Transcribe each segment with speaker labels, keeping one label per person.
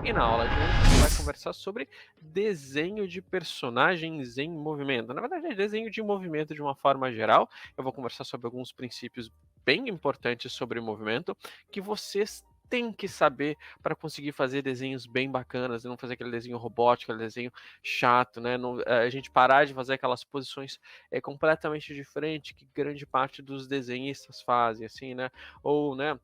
Speaker 1: E na aula de hoje a gente vai conversar sobre desenho de personagens em movimento. Na verdade, é desenho de movimento de uma forma geral. Eu vou conversar sobre alguns princípios bem importantes sobre movimento que vocês têm que saber para conseguir fazer desenhos bem bacanas, e não fazer aquele desenho robótico, aquele desenho chato, né? A gente parar de fazer aquelas posições completamente diferentes que grande parte dos desenhistas fazem, assim, né? Ou, né?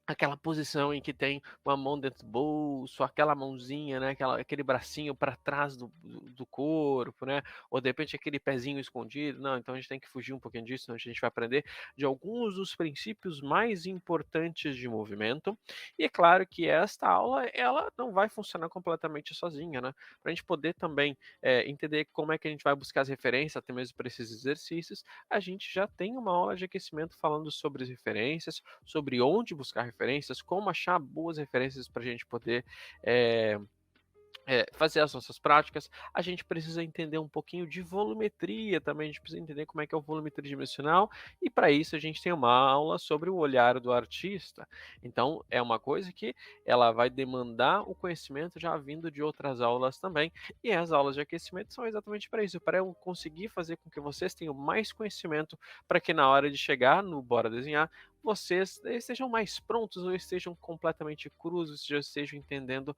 Speaker 1: Aquela posição em que tem uma mão dentro do bolso, aquela mãozinha, né, aquele bracinho para trás do corpo, né, ou de repente aquele pezinho escondido. Não, então a gente tem que fugir um pouquinho disso, senão a gente vai aprender de alguns dos princípios mais importantes de movimento. E é claro que esta aula, ela não vai funcionar completamente sozinha, né, para a gente poder também, entender como é que a gente vai buscar as referências, até mesmo para esses exercícios, a gente já tem uma aula de aquecimento falando sobre as referências, sobre onde buscar referências, como achar boas referências para a gente poder eh, fazer as nossas práticas. A gente precisa entender um pouquinho de volumetria também, a gente precisa entender como é que é o volume tridimensional, e para isso a gente tem uma aula sobre o olhar do artista. Então, é uma coisa que ela vai demandar o conhecimento já vindo de outras aulas também, e as aulas de aquecimento são exatamente para isso, para eu conseguir fazer com que vocês tenham mais conhecimento, para que na hora de chegar no Bora Desenhar, vocês estejam mais prontos ou estejam completamente crus, já estejam entendendo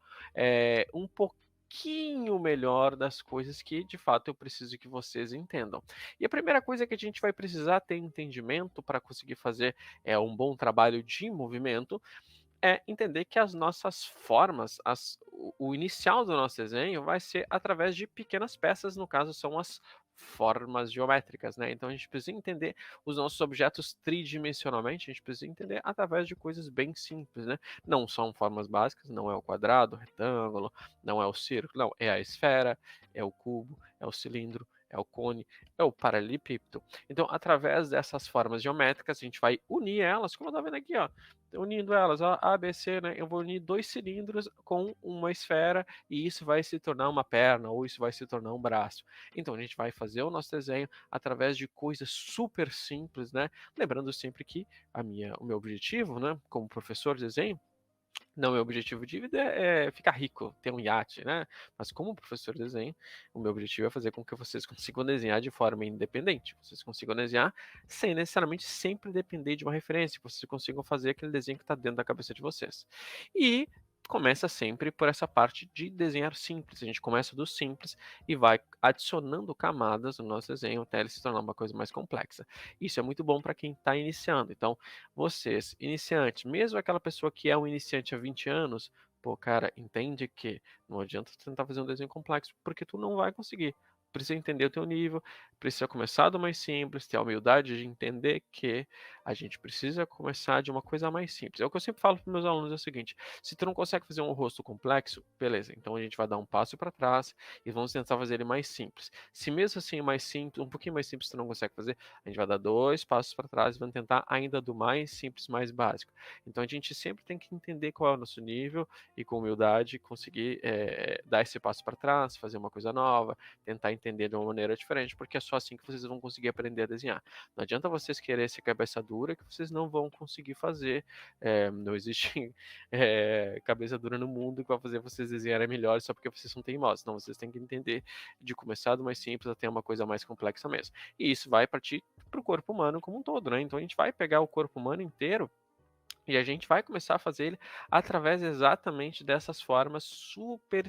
Speaker 1: um pouquinho melhor das coisas que de fato eu preciso que vocês entendam. E a primeira coisa que a gente vai precisar ter entendimento para conseguir fazer um bom trabalho de movimento é entender que as nossas formas, o inicial do nosso desenho vai ser através de pequenas peças, no caso são as formas geométricas, né? Então a gente precisa entender os nossos objetos tridimensionalmente, a gente precisa entender através de coisas bem simples, né? Não são formas básicas, não é o quadrado, o retângulo, não é o círculo, não, é a esfera, é o cubo, é o cilindro, é o cone, é o paralelepípedo. Então, através dessas formas geométricas, a gente vai unir elas, como eu estou vendo aqui, ó, unindo elas, ó, A, B, C, né? Eu vou unir dois cilindros com uma esfera e isso vai se tornar uma perna ou isso vai se tornar um braço. Então a gente vai fazer o nosso desenho através de coisas super simples, né? Lembrando sempre que o meu objetivo, né, como professor de desenho, não, meu objetivo de vida é ficar rico, ter um iate, né? Mas como professor de desenho, o meu objetivo é fazer com que vocês consigam desenhar de forma independente. Vocês consigam desenhar sem necessariamente sempre depender de uma referência, que vocês consigam fazer aquele desenho que está dentro da cabeça de vocês. E começa sempre por essa parte de desenhar simples. A gente começa do simples e vai adicionando camadas no nosso desenho até ele se tornar uma coisa mais complexa. Isso é muito bom para quem está iniciando. Então, vocês, iniciantes, mesmo aquela pessoa que é um iniciante há 20 anos, pô, cara, entende que não adianta tu tentar fazer um desenho complexo, porque tu não vai conseguir. Precisa entender o teu nível, precisa começar do mais simples, ter a humildade de entender que a gente precisa começar de uma coisa mais simples. É o que eu sempre falo para meus alunos, é o seguinte: se tu não consegue fazer um rosto complexo, beleza, então a gente vai dar um passo para trás e vamos tentar fazer ele mais simples. Se mesmo assim mais simples, um pouquinho mais simples tu não consegue fazer, a gente vai dar 2 passos para trás e vamos tentar ainda do mais simples, mais básico. Então a gente sempre tem que entender qual é o nosso nível e com humildade conseguir, dar esse passo para trás, fazer uma coisa nova, tentar entender de uma maneira diferente, porque é só assim que vocês vão conseguir aprender a desenhar. Não adianta vocês querer ser cabeça dura que vocês não vão conseguir fazer, não existe, cabeça dura no mundo que vai fazer vocês desenharem melhor só porque vocês são teimosos. Não, vocês têm que entender de começar do mais simples até uma coisa mais complexa mesmo. E isso vai partir para o corpo humano como um todo, né? Então a gente vai pegar o corpo humano inteiro e a gente vai começar a fazer ele através exatamente dessas formas super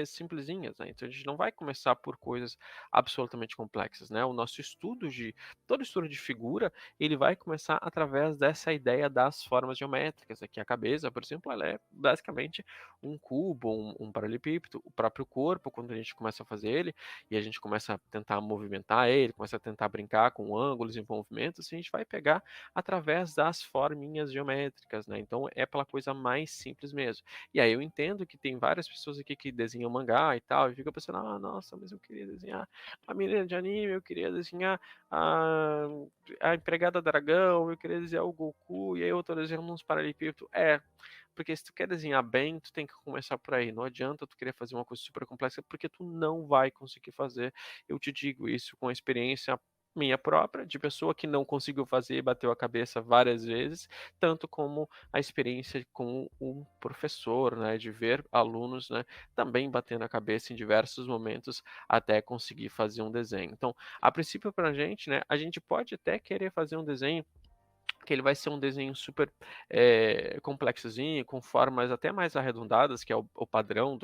Speaker 1: simplesinhas, né? Então a gente não vai começar por coisas absolutamente complexas, né? O nosso estudo de todo estudo de figura, ele vai começar através dessa ideia das formas geométricas. Aqui a cabeça, por exemplo, ela é basicamente um cubo, um paralelepípedo. O próprio corpo, quando a gente começa a fazer ele e a gente começa a tentar movimentar ele, começa a tentar brincar com ângulos e movimentos, a gente vai pegar através das forminhas geométricas, né? Então é pela coisa mais simples mesmo. E aí eu entendo que tem várias pessoas aqui que desenham mangá e tal, e fica pensando, ah, nossa, mas eu queria desenhar a menina de anime, eu queria desenhar a, a empregada dragão, eu queria desenhar o Goku, e aí eu tô desenhando uns paralelepípedos. Porque se tu quer desenhar bem, tu tem que começar por aí. Não adianta tu querer fazer uma coisa super complexa, porque tu não vai conseguir fazer. Eu te digo isso com experiência minha própria, de pessoa que não conseguiu fazer e bateu a cabeça várias vezes, tanto como a experiência com um professor, né, de ver alunos, né, também batendo a cabeça em diversos momentos até conseguir fazer um desenho. Então, a princípio para a gente, né, a gente pode até querer fazer um desenho que ele vai ser um desenho super, complexozinho, com formas até mais arredondadas, que é o padrão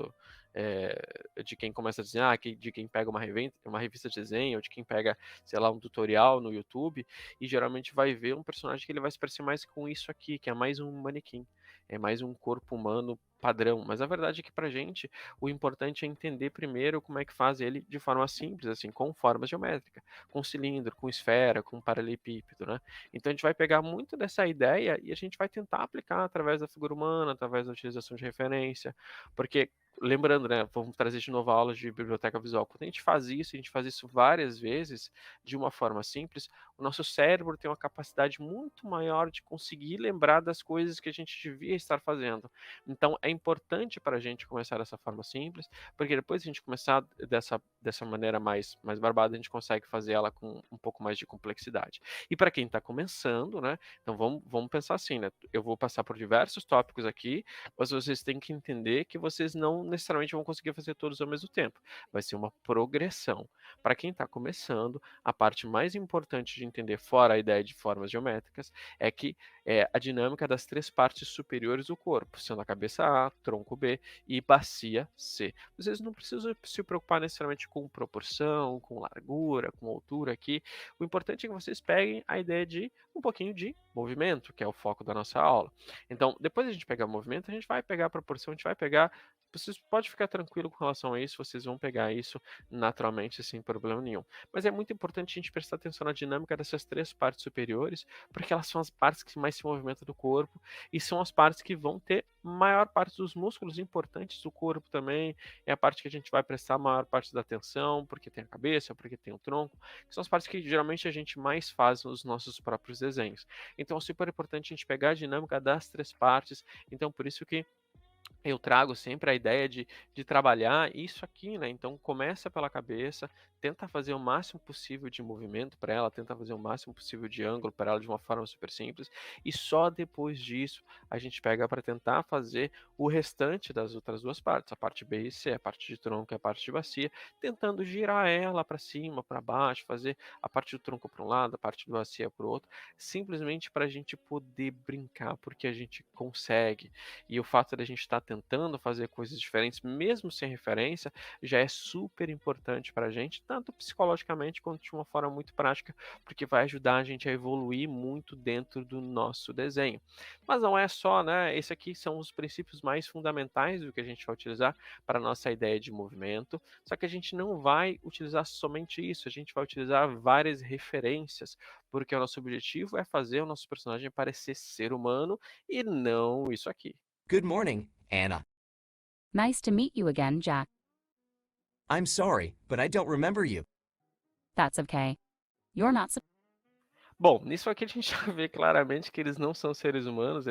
Speaker 1: de quem começa a desenhar, de quem pega uma revista de desenho, ou de quem pega, sei lá, um tutorial no YouTube, e geralmente vai ver um personagem que ele vai se parecer mais com isso aqui, que é mais um manequim, é mais um corpo humano padrão. Mas a verdade é que pra gente, o importante é entender primeiro como é que faz ele de forma simples, assim, com formas geométricas, com cilindro, com esfera, com paralelepípedo, né. Então a gente vai pegar muito dessa ideia e a gente vai tentar aplicar através da figura humana, através da utilização de referência, porque lembrando, né, vamos trazer de novo a aula de biblioteca visual. Quando a gente faz isso várias vezes de uma forma simples, o nosso cérebro tem uma capacidade muito maior de conseguir lembrar das coisas que a gente devia estar fazendo. Então é importante para a gente começar dessa forma simples, porque depois a gente começar dessa maneira mais barbada, a gente consegue fazer ela com um pouco mais de complexidade. E para quem está começando, né, então vamos pensar assim, né, eu vou passar por diversos tópicos aqui, mas vocês têm que entender que vocês não necessariamente vão conseguir fazer todos ao mesmo tempo. Vai ser uma progressão. Para quem está começando, a parte mais importante de entender, fora a ideia de formas geométricas, é que é a dinâmica das três partes superiores do corpo, sendo a cabeça A, tronco B e bacia C. Vocês não precisam se preocupar necessariamente com proporção, com largura, com altura aqui. O importante é que vocês peguem a ideia de um pouquinho de movimento, que é o foco da nossa aula. Então, depois a gente pegar o movimento, a gente vai pegar a proporção, a gente vai pegar. Vocês podem ficar tranquilo com relação a isso, vocês vão pegar isso naturalmente sem problema nenhum. Mas é muito importante a gente prestar atenção na dinâmica dessas três partes superiores, porque elas são as partes que mais se movimentam do corpo e são as partes que vão ter maior parte dos músculos importantes do corpo também. É a parte que a gente vai prestar a maior parte da atenção, porque tem a cabeça, porque tem o tronco, que são as partes que geralmente a gente mais faz nos nossos próprios desenhos. Então é super importante a gente pegar a dinâmica das três partes. Então por isso que eu trago sempre a ideia de trabalhar isso aqui, né? Então começa pela cabeça, tenta fazer o máximo possível de movimento para ela, tenta fazer o máximo possível de ângulo para ela de uma forma super simples, e só depois disso a gente pega para tentar fazer o restante das outras duas partes, a parte B e C, a parte de tronco e a parte de bacia, tentando girar ela para cima, para baixo, fazer a parte do tronco para um lado, a parte do bacia para o outro, simplesmente para a gente poder brincar, porque a gente consegue. E o fato da gente estar tentando fazer coisas diferentes, mesmo sem referência, já é super importante para a gente, tanto psicologicamente quanto de uma forma muito prática, porque vai ajudar a gente a evoluir muito dentro do nosso desenho. Mas não é só, né? Esse aqui são os princípios mais fundamentais do que a gente vai utilizar para a nossa ideia de movimento, só que a gente não vai utilizar somente isso, a gente vai utilizar várias referências, porque o nosso objetivo é fazer o nosso personagem parecer ser humano e não isso aqui.
Speaker 2: Good morning, Anna.
Speaker 3: Nice to meet you again, Jack.
Speaker 2: I'm sorry, but I don't remember you.
Speaker 3: That's okay. You're not sup-
Speaker 1: Bom, nisso aqui a gente já vê claramente que eles não são seres humanos,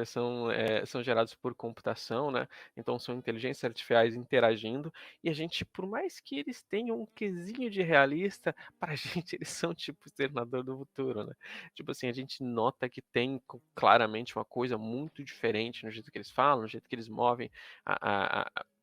Speaker 1: são gerados por computação, né? Então são inteligências artificiais interagindo, e a gente, por mais que eles tenham um quesinho de realista, pra gente eles são tipo o Exterminador do Futuro, né? Tipo assim, a gente nota que tem claramente uma coisa muito diferente no jeito que eles falam, no jeito que eles movem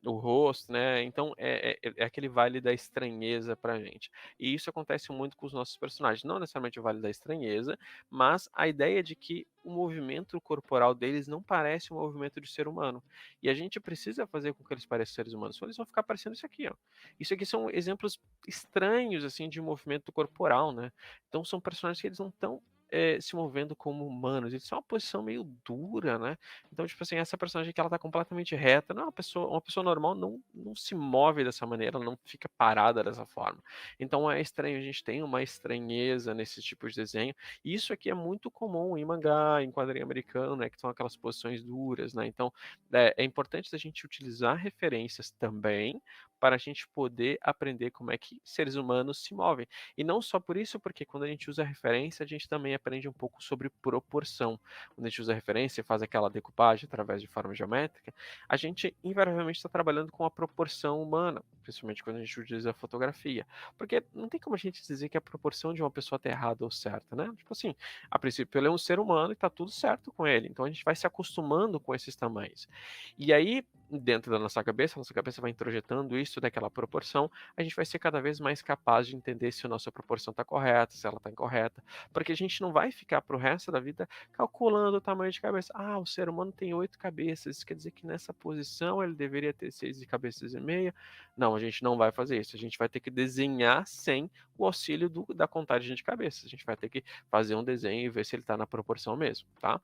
Speaker 1: o rosto, né? Então é aquele vale da estranheza pra gente. E isso acontece muito com os nossos personagens. Não necessariamente o vale da estranheza, mas a ideia de que o movimento corporal deles não parece um movimento de ser humano. E a gente precisa fazer com que eles pareçam seres humanos, senão eles vão ficar parecendo isso aqui, ó. Isso aqui são exemplos estranhos, assim, de movimento corporal, né? Então são personagens que eles não estão se movendo como humanos, eles são uma posição meio dura, né? Então, tipo assim, essa personagem que ela tá completamente reta, não é uma pessoa normal não se move dessa maneira, ela não fica parada dessa forma. Então é estranho, a gente tem uma estranheza nesse tipo de desenho. E isso aqui é muito comum em mangá, em quadrinho americano, né, que são aquelas posições duras, né? Então é importante a gente utilizar referências também para a gente poder aprender como é que seres humanos se movem. E não só por isso, porque quando a gente usa referência, a gente também aprende um pouco sobre proporção. Quando a gente usa referência e faz aquela decupagem através de forma geométrica, a gente invariavelmente está trabalhando com a proporção humana. principalmente quando a gente utiliza a fotografia. Porque não tem como a gente dizer que a proporção de uma pessoa está errada ou certa, né? Tipo assim, a princípio ele é um ser humano e está tudo certo com ele. Então a gente vai se acostumando com esses tamanhos. E aí, dentro da nossa cabeça vai introjetando isso daquela proporção, a gente vai ser cada vez mais capaz de entender se a nossa proporção está correta, se ela está incorreta, porque a gente não vai ficar para o resto da vida calculando o tamanho de cabeça. Ah, o ser humano tem 8 cabeças, isso quer dizer que nessa posição ele deveria ter 6 cabeças e meia. Não, a gente não vai fazer isso. A gente vai ter que desenhar sem o auxílio da contagem de cabeças. A gente vai ter que fazer um desenho e ver se ele está na proporção mesmo, tá?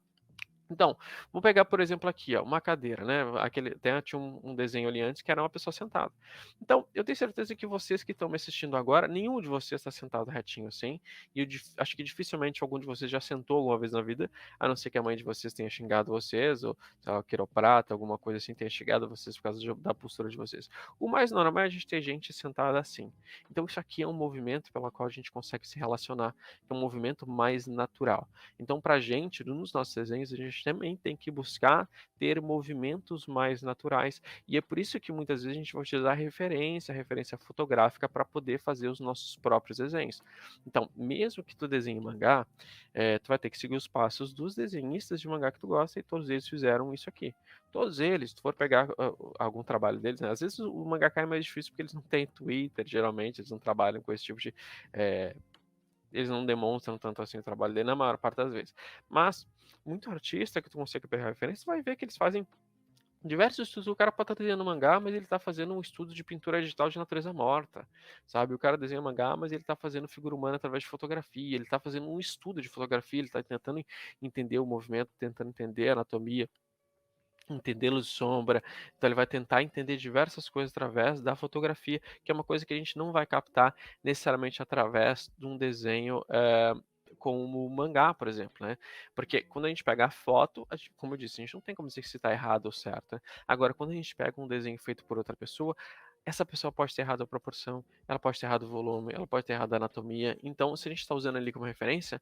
Speaker 1: Então, vou pegar, por exemplo, aqui, ó, uma cadeira, né? Aquele, até tinha um desenho ali antes que era uma pessoa sentada. Então, eu tenho certeza que vocês que estão me assistindo agora, nenhum de vocês está sentado retinho assim. E acho que dificilmente algum de vocês já sentou alguma vez na vida, a não ser que a mãe de vocês tenha xingado vocês, ou sei lá, quiroprata, alguma coisa assim, tenha xingado vocês por causa da postura de vocês. O mais normal é a gente ter gente sentada assim. Então, isso aqui é um movimento pelo qual a gente consegue se relacionar, é um movimento mais natural. Então, para a gente, nos nossos desenhos, a gente também tem que buscar ter movimentos mais naturais. E é por isso que muitas vezes a gente vai utilizar referência fotográfica para poder fazer os nossos próprios desenhos. Então, mesmo que tu desenhe mangá, tu vai ter que seguir os passos dos desenhistas de mangá que tu gosta, e todos eles fizeram isso aqui. Todos eles, se tu for pegar algum trabalho deles, né? Às vezes o mangaka é mais difícil porque eles não têm Twitter, geralmente, eles não trabalham com esse tipo de eh, eles não demonstram tanto assim o trabalho dele na maior parte das vezes. Mas, muito artista que tu consegue pegar referência, tu vai ver que eles fazem diversos estudos. O cara pode estar desenhando mangá, mas ele está fazendo um estudo de pintura digital de natureza morta, sabe? O cara desenha mangá, mas ele está fazendo figura humana através de fotografia, ele está fazendo um estudo de fotografia, ele está tentando entender o movimento, tentando entender a anatomia, entender luz e sombra. Então ele vai tentar entender diversas coisas através da fotografia, que é uma coisa que a gente não vai captar necessariamente através de um desenho como o mangá, por exemplo, né? Porque quando a gente pega a foto, como eu disse, a gente não tem como dizer se está errado ou certo, né? Agora, quando a gente pega um desenho feito por outra pessoa, essa pessoa pode ter errado a proporção, ela pode ter errado o volume, ela pode ter errado a anatomia. Então, se a gente está usando ali como referência,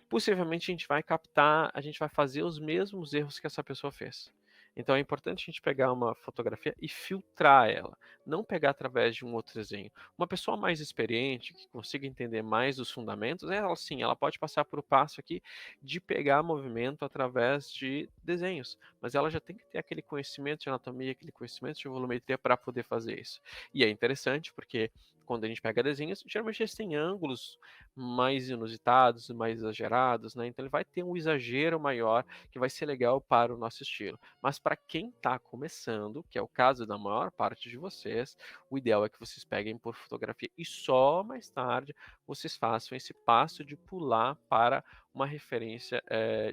Speaker 1: possivelmente a gente vai captar, a gente vai fazer os mesmos erros que essa pessoa fez. Então é importante a gente pegar uma fotografia e filtrar ela, não pegar através de um outro desenho. Uma pessoa mais experiente, que consiga entender mais os fundamentos, ela sim, ela pode passar por o passo aqui de pegar movimento através de desenhos, mas ela já tem que ter aquele conhecimento de anatomia, aquele conhecimento de volumetria para poder fazer isso. E é interessante porque quando a gente pega desenhos, geralmente eles têm ângulos mais inusitados, mais exagerados, né? Então ele vai ter um exagero maior que vai ser legal para o nosso estilo. Mas para quem está começando, que é o caso da maior parte de vocês, o ideal é que vocês peguem por fotografia e só mais tarde vocês façam esse passo de pular para uma referência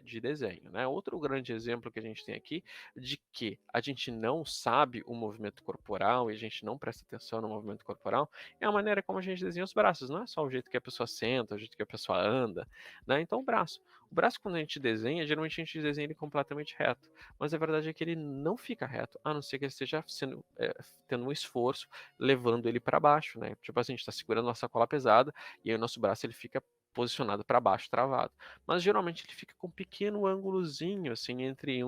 Speaker 1: de desenho, né? Outro grande exemplo que a gente tem aqui de que a gente não sabe o movimento corporal e a gente não presta atenção no movimento corporal é a maneira como a gente desenha os braços, não é só o jeito que a pessoa senta, o jeito que a pessoa anda, né? Então o braço quando a gente desenha, geralmente a gente desenha ele completamente reto, mas a verdade é que ele não fica reto, a não ser que ele esteja tendo um esforço levando ele para baixo, né? Tipo assim, a gente está segurando uma sacola pesada e aí o nosso braço ele fica posicionado para baixo, travado. Mas geralmente ele fica com um pequeno ângulozinho assim entre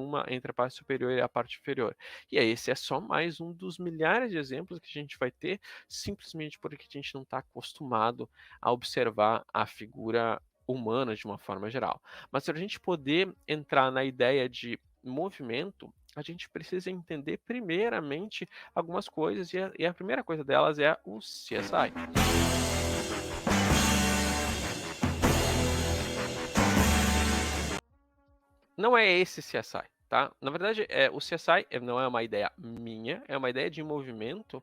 Speaker 1: a parte superior e a parte inferior. E aí esse é só mais um dos milhares de exemplos que a gente vai ter simplesmente porque a gente não está acostumado a observar a figura humana de uma forma geral. Mas para a gente poder entrar na ideia de movimento, a gente precisa entender primeiramente algumas coisas, e a primeira coisa delas é o CSI. Não é esse CSI, tá? Na verdade, o CSI não é uma ideia minha, é uma ideia de movimento.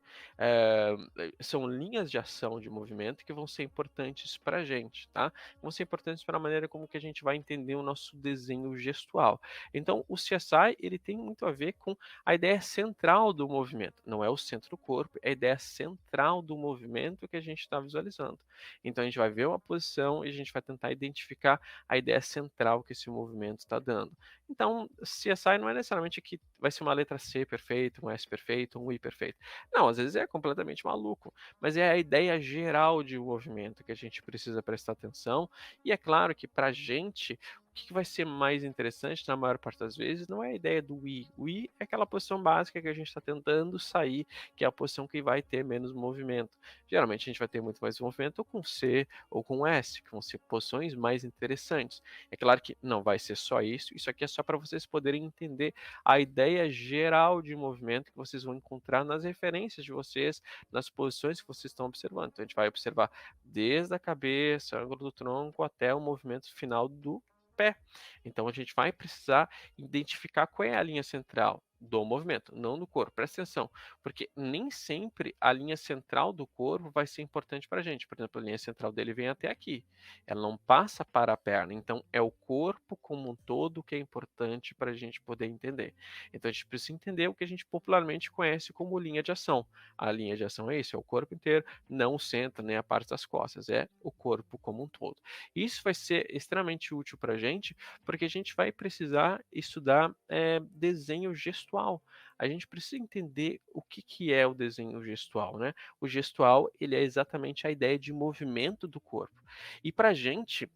Speaker 1: São linhas de ação de movimento que vão ser importantes para a gente, tá? Vão ser importantes para a maneira como que a gente vai entender o nosso desenho gestual. Então, o CSI ele tem muito a ver com a ideia central do movimento. Não é o centro do corpo, é a ideia central do movimento que a gente está visualizando. Então, a gente vai ver uma posição e a gente vai tentar identificar a ideia central que esse movimento está dando. Então, CSI não é necessariamente que vai ser uma letra C perfeita, um S perfeito, um I perfeito. Não, às vezes é completamente maluco, mas é a ideia geral de movimento que a gente precisa prestar atenção. E é claro que para a gente, o que vai ser mais interessante na maior parte das vezes não é a ideia do I. O I é aquela posição básica que a gente está tentando sair, que é a posição que vai ter menos movimento. Geralmente a gente vai ter muito mais movimento com C ou com S, que vão ser posições mais interessantes. É claro que não vai ser só isso aqui é só para vocês poderem entender a ideia geral de movimento que vocês vão encontrar nas referências de vocês, nas posições que vocês estão observando. Então a gente vai observar desde a cabeça, ângulo do tronco, até o movimento final do pé. Então a gente vai precisar identificar qual é a linha central do movimento, não do corpo. Presta atenção, porque nem sempre a linha central do corpo vai ser importante para a gente. Por exemplo, a linha central dele vem até aqui, ela não passa para a perna. Então é o corpo como um todo que é importante para a gente poder entender. Então a gente precisa entender o que a gente popularmente conhece como linha de ação. A linha de ação é isso, é o corpo inteiro, não o centro nem a parte das costas, é o corpo como um todo. Isso vai ser extremamente útil para a gente, porque a gente vai precisar estudar desenho gestual. A gente precisa entender o que é o desenho gestual, né? O gestual, ele é exatamente a ideia de movimento do corpo. E para a gente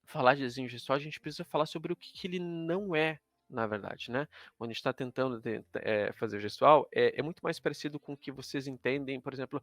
Speaker 1: falar de desenho gestual, a gente precisa falar sobre o que ele não é, na verdade, né? Quando a gente está tentando fazer gestual, é muito mais parecido com o que vocês entendem, por exemplo,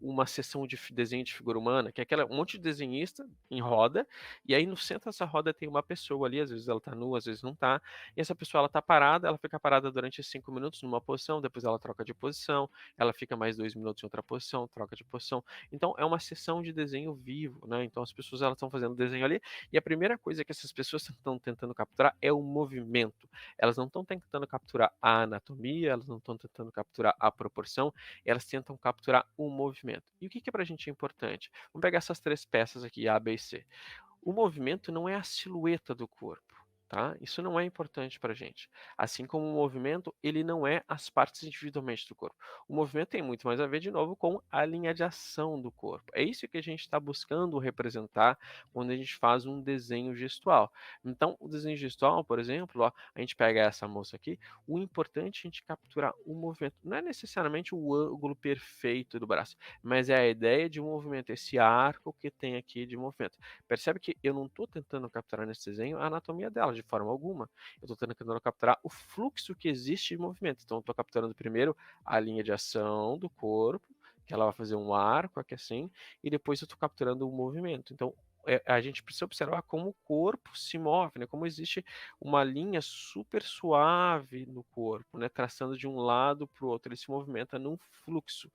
Speaker 1: uma sessão de desenho de figura humana, que é aquela um monte de desenhista em roda, e aí no centro dessa roda tem uma pessoa ali, às vezes ela está nua, às vezes não está, e essa pessoa ela está parada, ela fica parada durante 5 minutos numa posição, depois ela troca de posição, ela fica mais 2 minutos em outra posição, troca de posição. Então é uma sessão de desenho vivo, né? Então as pessoas elas estão fazendo desenho ali e a primeira coisa que essas pessoas estão tentando capturar é o movimento. Elas não estão tentando capturar a anatomia, elas não estão tentando capturar a proporção, elas tentam capturar o movimento. E o que para a gente é importante? Vamos pegar essas 3 peças aqui, A, B e C. O movimento não é a silhueta do corpo. Tá? Isso não é importante para a gente. Assim como o movimento, ele não é as partes individualmente do corpo. O movimento tem muito mais a ver, de novo, com a linha de ação do corpo. É isso que a gente está buscando representar quando a gente faz um desenho gestual. Então, o desenho gestual, por exemplo, ó, a gente pega essa moça aqui, o importante é a gente capturar o movimento. Não é necessariamente o ângulo perfeito do braço, mas é a ideia de um movimento, esse arco que tem aqui de movimento. Percebe que eu não estou tentando capturar nesse desenho a anatomia dela, de forma alguma. Eu estou tentando capturar o fluxo que existe de movimento. Então, eu estou capturando primeiro a linha de ação do corpo, que ela vai fazer um arco aqui assim, e depois eu estou capturando o movimento. Então, a gente precisa observar como o corpo se move, né? Como existe uma linha super suave no corpo, né? Traçando de um lado para o outro. Ele se movimenta num fluxo.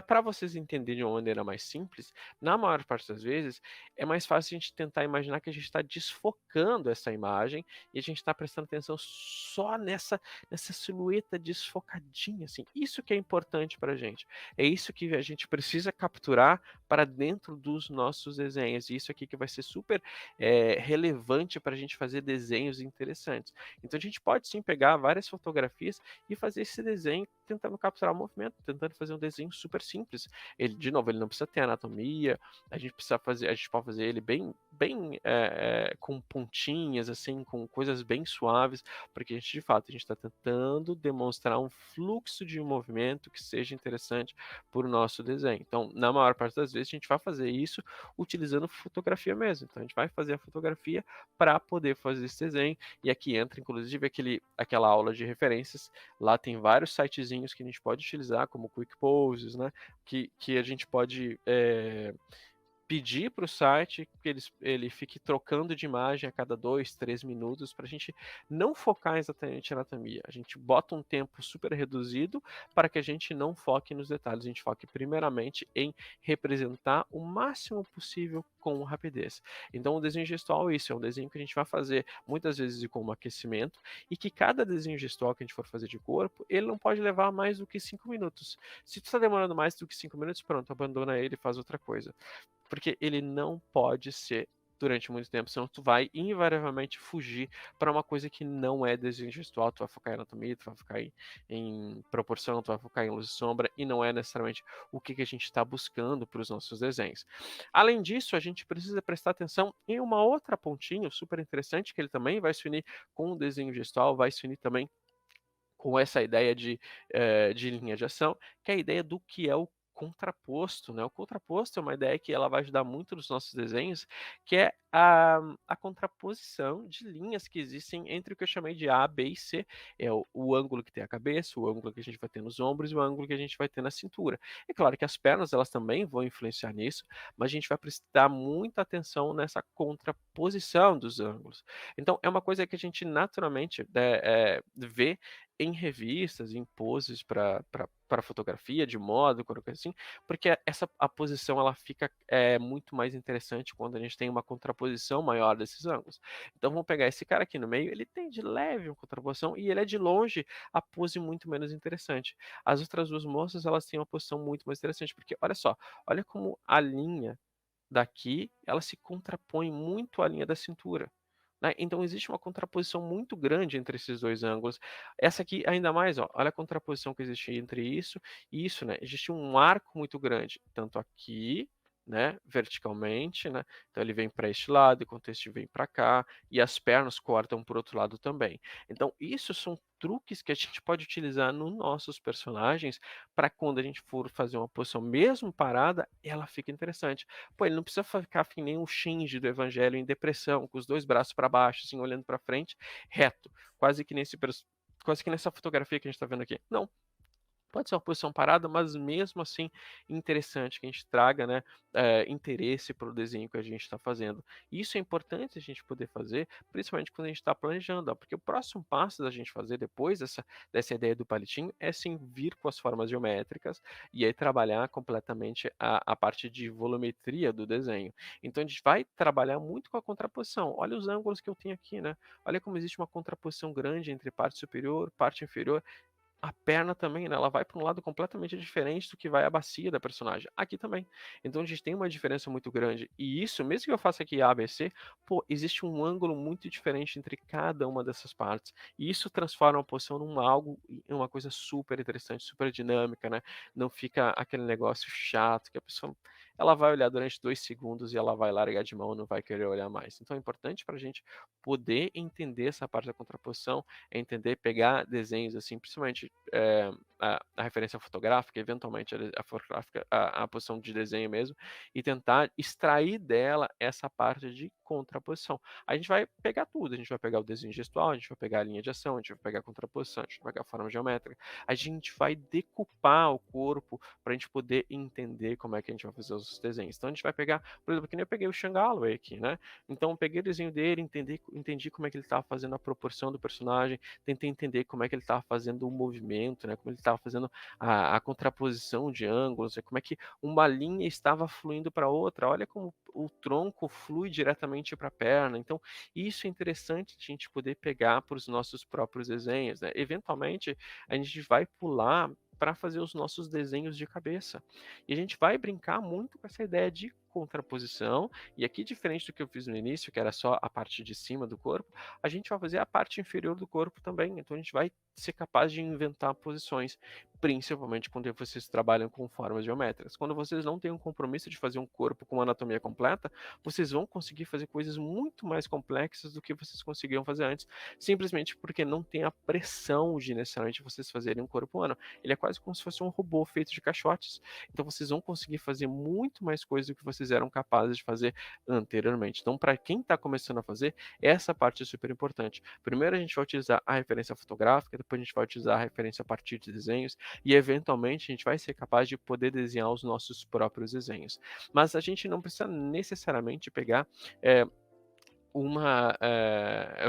Speaker 1: Para vocês entenderem de uma maneira mais simples, na maior parte das vezes, é mais fácil a gente tentar imaginar que a gente está desfocando essa imagem e a gente está prestando atenção só nessa silhueta desfocadinha, assim. Isso que é importante para a gente. É isso que a gente precisa capturar para dentro dos nossos desenhos. E isso aqui que vai ser super relevante para a gente fazer desenhos interessantes. Então a gente pode sim pegar várias fotografias e fazer esse desenho tentando capturar o movimento, tentando fazer um desenho super simples. Ele, de novo, ele não precisa ter anatomia, a gente pode fazer ele bem com pontinhas, assim, com coisas bem suaves, porque a gente, de fato, a gente está tentando demonstrar um fluxo de movimento que seja interessante para o nosso desenho. Então, na maior parte das vezes, a gente vai fazer isso utilizando fotografia mesmo. Então, a gente vai fazer a fotografia para poder fazer esse desenho, e aqui entra, inclusive, aquela aula de referências. Lá tem vários sitezinhos que a gente pode utilizar, como Quick Poses, né? Que a gente pode pedir para o site que ele fique trocando de imagem a cada 2, 3 minutos para a gente não focar exatamente na anatomia. A gente bota um tempo super reduzido para que a gente não foque nos detalhes. A gente foque primeiramente em representar o máximo possível com rapidez. Então o desenho gestual é isso, é um desenho que a gente vai fazer muitas vezes como aquecimento e que cada desenho gestual que a gente for fazer de corpo, ele não pode levar mais do que 5 minutos. Se tu está demorando mais do que 5 minutos, pronto, abandona ele e faz outra coisa. Porque ele não pode ser durante muito tempo, senão tu vai invariavelmente fugir para uma coisa que não é desenho gestual, tu vai focar em anatomia, tu vai focar em proporção, tu vai focar em luz e sombra, e não é necessariamente o que a gente está buscando para os nossos desenhos. Além disso, a gente precisa prestar atenção em uma outra pontinha super interessante, que ele também vai se unir com o desenho gestual, vai se unir também com essa ideia de linha de ação, que é a ideia do que é o contraposto, né. O contraposto é uma ideia que ela vai ajudar muito nos nossos desenhos, que é a contraposição de linhas que existem entre o que eu chamei de A, B e C. É o ângulo que tem a cabeça, o ângulo que a gente vai ter nos ombros e o ângulo que a gente vai ter na cintura. É claro que as pernas, elas também vão influenciar nisso, mas a gente vai prestar muita atenção nessa contraposição dos ângulos. Então é uma coisa que a gente naturalmente, né, vê em revistas, em poses para fotografia de moda, qualquer coisa assim, porque a posição ela fica, muito mais interessante quando a gente tem uma contraposição maior desses ângulos. Então vamos pegar esse cara aqui no meio, ele tem de leve uma contraposição e ele é de longe a pose muito menos interessante. As outras 2 moças, elas têm uma posição muito mais interessante, porque olha só, olha como a linha daqui, ela se contrapõe muito à linha da cintura, né, então existe uma contraposição muito grande entre esses 2 ângulos. Essa aqui ainda mais, ó, olha a contraposição que existe entre isso e isso, né, existe um arco muito grande, tanto aqui, né, verticalmente, né, então ele vem para este lado, enquanto este vem para cá, e as pernas cortam por outro lado também. Então isso são truques que a gente pode utilizar nos nossos personagens, para quando a gente for fazer uma posição mesmo parada, ela fica interessante. Pô, ele não precisa ficar que nem o Shinji do Evangelho em depressão, com os 2 braços para baixo, assim, olhando para frente, reto, quase que nessa fotografia que a gente está vendo aqui. Não, pode ser uma posição parada, mas mesmo assim interessante que a gente traga, né, interesse para o desenho que a gente está fazendo. Isso é importante a gente poder fazer, principalmente quando a gente está planejando, ó, porque o próximo passo da gente fazer depois dessa ideia do palitinho é sim vir com as formas geométricas e aí trabalhar completamente a parte de volumetria do desenho. Então a gente vai trabalhar muito com a contraposição. Olha os ângulos que eu tenho aqui, né? Olha como existe uma contraposição grande entre parte superior, parte inferior. A perna também, né, ela vai para um lado completamente diferente do que vai a bacia da personagem. Aqui também. Então a gente tem uma diferença muito grande. E isso, mesmo que eu faça aqui A, B, C, pô, existe um ângulo muito diferente entre cada uma dessas partes. E isso transforma a posição em uma coisa super interessante, super dinâmica, né? Não fica aquele negócio chato que a pessoa ela vai olhar durante 2 segundos e ela vai largar de mão, não vai querer olhar mais. Então é importante para a gente poder entender essa parte da contraposição, é entender, pegar desenhos assim, principalmente a referência fotográfica, eventualmente a fotográfica, a posição de desenho mesmo, e tentar extrair dela essa parte de contraposição. A gente vai pegar tudo, a gente vai pegar o desenho gestual, a gente vai pegar a linha de ação, a gente vai pegar a contraposição, a gente vai pegar a forma geométrica, a gente vai decupar o corpo para a gente poder entender como é que a gente vai fazer os desenhos. Então a gente vai pegar, por exemplo, que nem eu peguei o Sean Galloway aqui, né? Então eu peguei o desenho dele, entendi como é que ele estava fazendo a proporção do personagem, tentei entender como é que ele estava fazendo o movimento, né, como ele estava fazendo a contraposição de ângulos, como é que uma linha estava fluindo para outra. Olha como o tronco flui diretamente para a perna. Então, isso é interessante a gente poder pegar para os nossos próprios desenhos, né? Eventualmente, a gente vai pular para fazer os nossos desenhos de cabeça. E a gente vai brincar muito com essa ideia de contraposição, e aqui, diferente do que eu fiz no início, que era só a parte de cima do corpo, a gente vai fazer a parte inferior do corpo também. Então a gente vai ser capaz de inventar posições, principalmente quando vocês trabalham com formas geométricas. Quando vocês não têm um compromisso de fazer um corpo com uma anatomia completa, vocês vão conseguir fazer coisas muito mais complexas do que vocês conseguiam fazer antes, simplesmente porque não tem a pressão de necessariamente vocês fazerem um corpo humano. Ele é quase como se fosse um robô feito de caixotes. Então vocês vão conseguir fazer muito mais coisas do que vocês eram capazes de fazer anteriormente. Então, para quem está começando a fazer, essa parte é super importante. Primeiro a gente vai utilizar a referência fotográfica, depois a gente vai utilizar a referência a partir de desenhos e eventualmente a gente vai ser capaz de poder desenhar os nossos próprios desenhos. Mas a gente não precisa necessariamente pegar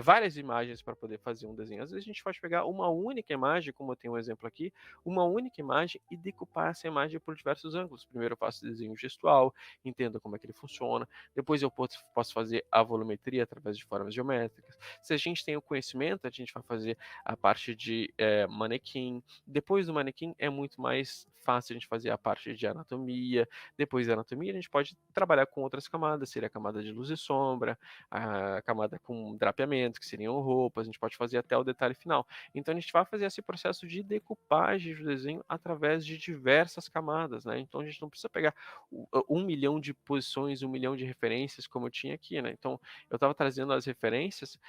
Speaker 1: várias imagens para poder fazer um desenho. Às vezes a gente pode pegar uma única imagem, como eu tenho um exemplo aqui, uma única imagem e decupar essa imagem por diversos ângulos. Primeiro eu faço desenho gestual, entendo como é que ele funciona, depois eu posso fazer a volumetria através de formas geométricas. Se a gente tem o conhecimento, a gente vai fazer a parte de manequim. Depois do manequim é muito mais fácil a gente fazer a parte de anatomia. Depois da anatomia a gente pode trabalhar com outras camadas, seria a camada de luz e sombra, a camada com drapeamento, que seriam roupas, a gente pode fazer até o detalhe final. Então a gente vai fazer esse processo de decupagem do desenho através de diversas camadas, né? Então a gente não precisa pegar 1 milhão de posições, 1 milhão de referências, como eu tinha aqui, né? Então eu estava trazendo as referências.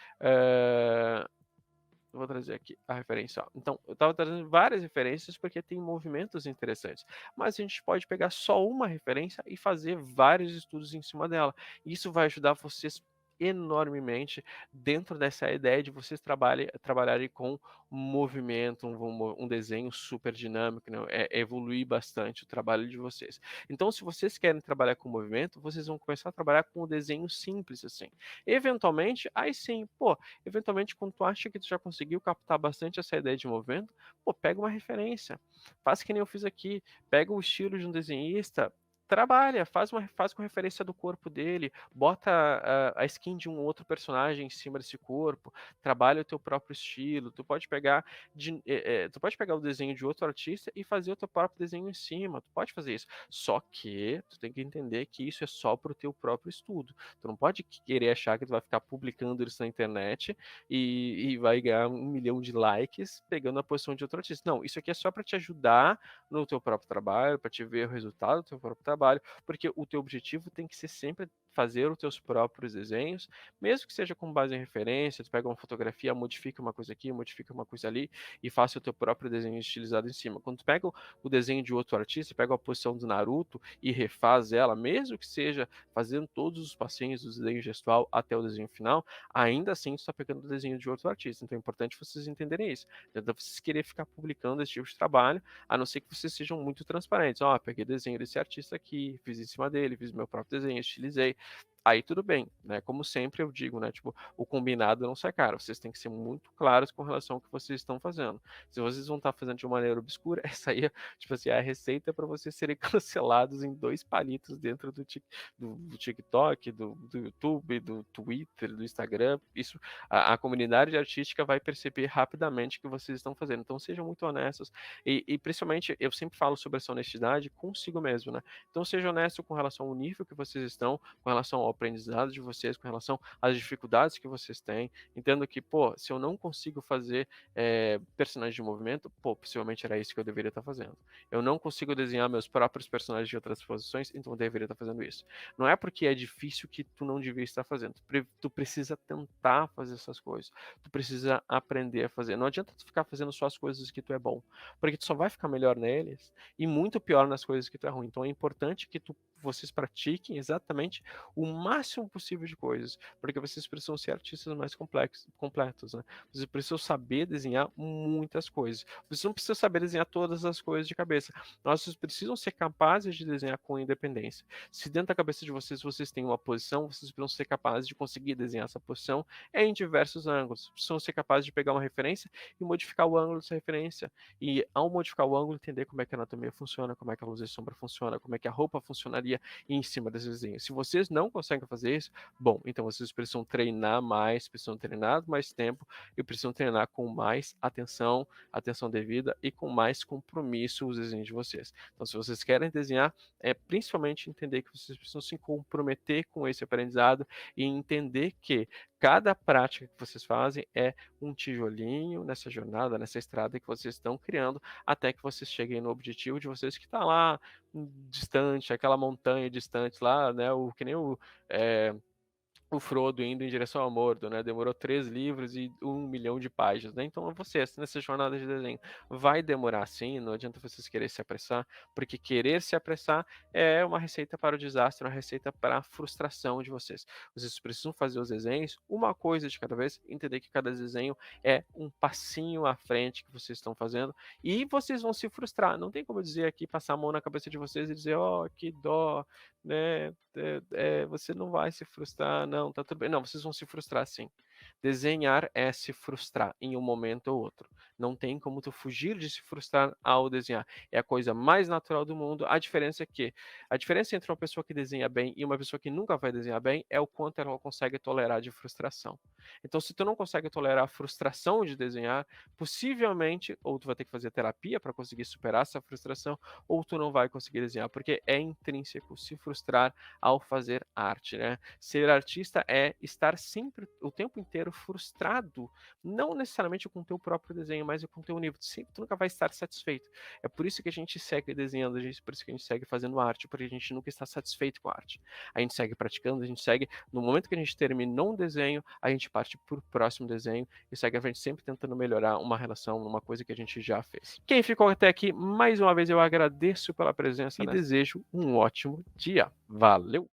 Speaker 1: Eu vou trazer aqui a referência. Ó. Então, eu estava trazendo várias referências porque tem movimentos interessantes. Mas a gente pode pegar só uma referência e fazer vários estudos em cima dela. Isso vai ajudar vocês enormemente dentro dessa ideia de vocês trabalharem com movimento, um desenho super dinâmico, né? Evoluir bastante o trabalho de vocês. Então, se vocês querem trabalhar com movimento, vocês vão começar a trabalhar com o desenho simples, assim. Eventualmente, aí sim, pô, eventualmente, quando tu acha que tu já conseguiu captar bastante essa ideia de movimento, pô, pega uma referência. Faz que nem eu fiz aqui. Pega o estilo de um desenhista, trabalha, faz com referência do corpo dele, bota a skin de um outro personagem em cima desse corpo, trabalha o teu próprio estilo. Tu pode pegar o desenho de outro artista e fazer o teu próprio desenho em cima. Tu pode fazer isso. Só que tu tem que entender que isso é só para o teu próprio estudo. Tu não pode querer achar que tu vai ficar publicando isso na internet e vai ganhar 1 milhão de likes pegando a posição de outro artista. Não, isso aqui é só para te ajudar no teu próprio trabalho, para te ver o resultado do teu próprio trabalho, porque o teu objetivo tem que ser sempre fazer os teus próprios desenhos, mesmo que seja com base em referência, tu pega uma fotografia, modifica uma coisa aqui, modifica uma coisa ali e faça o teu próprio desenho estilizado em cima. Quando tu pega o desenho de outro artista, pega a posição do Naruto e refaz ela, mesmo que seja fazendo todos os passinhos do desenho gestual até o desenho final, ainda assim tu está pegando o desenho de outro artista. Então é importante vocês entenderem isso. Não adianta vocês querer ficar publicando esse tipo de trabalho, a não ser que vocês sejam muito transparentes. Ó, peguei desenho desse artista aqui, fiz em cima dele, fiz meu próprio desenho, estilizei. Aí tudo bem, né? Como sempre eu digo, né? Tipo, o combinado não sai caro. Vocês têm que ser muito claros com relação ao que vocês estão fazendo. Se vocês vão estar fazendo de uma maneira obscura, essa aí, tipo assim, é a receita para vocês serem cancelados em 2 palitos dentro do TikTok, do YouTube, do Twitter, do Instagram. Isso, a comunidade artística vai perceber rapidamente o que vocês estão fazendo. Então sejam muito honestos. E principalmente, eu sempre falo sobre essa honestidade consigo mesmo, né? Então seja honesto com relação ao nível que vocês estão, com relação ao aprendizado de vocês, com relação às dificuldades que vocês têm. Entendo que, pô, se eu não consigo fazer personagem de movimento, pô, possivelmente era isso que eu deveria estar fazendo. Eu não consigo desenhar meus próprios personagens de outras posições, então eu deveria estar fazendo isso. Não é porque é difícil que tu não devia estar fazendo. Tu precisa tentar fazer essas coisas. Tu precisa aprender a fazer. Não adianta tu ficar fazendo só as coisas que tu é bom, porque tu só vai ficar melhor neles e muito pior nas coisas que tu é ruim. Então é importante que vocês pratiquem exatamente o máximo possível de coisas, porque vocês precisam ser artistas mais completos, né? Vocês precisam saber desenhar muitas coisas. Vocês não precisam saber desenhar todas as coisas de cabeça. Vocês precisam ser capazes de desenhar com independência. Se dentro da cabeça de vocês têm uma posição, vocês precisam ser capazes de conseguir desenhar essa posição em diversos ângulos. Precisam ser capazes de pegar uma referência e modificar o ângulo dessa referência. E ao modificar o ângulo, entender como é que a anatomia funciona, como é que a luz e sombra funciona, como é que a roupa funcionaria em cima desse desenho. Se vocês não conseguem fazer isso, bom, então vocês precisam treinar mais, precisam treinar mais tempo e precisam treinar com mais atenção devida e com mais compromisso os desenhos de vocês. Então, se vocês querem desenhar, é principalmente entender que vocês precisam se comprometer com esse aprendizado e entender que cada prática que vocês fazem é um tijolinho nessa jornada, nessa estrada que vocês estão criando, até que vocês cheguem no objetivo de vocês que está lá distante, aquela montanha distante lá, né? Que nem o Frodo indo em direção ao Mordor, né? Demorou 3 livros e 1 milhão de páginas, né? Então vocês, nessa jornada de desenho, vai demorar sim, não adianta vocês querer se apressar, porque querer se apressar é uma receita para o desastre, uma receita para a frustração de vocês. Vocês precisam fazer os desenhos, uma coisa de cada vez, entender que cada desenho é um passinho à frente que vocês estão fazendo, e vocês vão se frustrar. Não tem como dizer aqui, passar a mão na cabeça de vocês e dizer, ó, que dó, né? Você não vai se frustrar, não, tá tudo bem. Não, vocês vão se frustrar sim. Desenhar é se frustrar em um momento ou outro. Não tem como tu fugir de se frustrar ao desenhar. É a coisa mais natural do mundo. A diferença entre uma pessoa que desenha bem e uma pessoa que nunca vai desenhar bem é o quanto ela consegue tolerar de frustração. Então, se tu não consegue tolerar a frustração de desenhar, possivelmente, ou tu vai ter que fazer terapia para conseguir superar essa frustração, ou tu não vai conseguir desenhar, porque é intrínseco se frustrar ao fazer arte, né? Ser artista é estar sempre, o tempo inteiro frustrado, não necessariamente com o teu próprio desenho, mas com o teu nível. Tu nunca vai estar satisfeito. É por isso que a gente segue desenhando, por isso que a gente segue fazendo arte, porque a gente nunca está satisfeito com a arte. A gente segue praticando, a gente segue, no momento que a gente terminou um desenho, a gente parte para o próximo desenho e segue a frente sempre tentando melhorar uma relação, uma coisa que a gente já fez. Quem ficou até aqui, mais uma vez eu agradeço pela presença e desejo um ótimo dia. Valeu!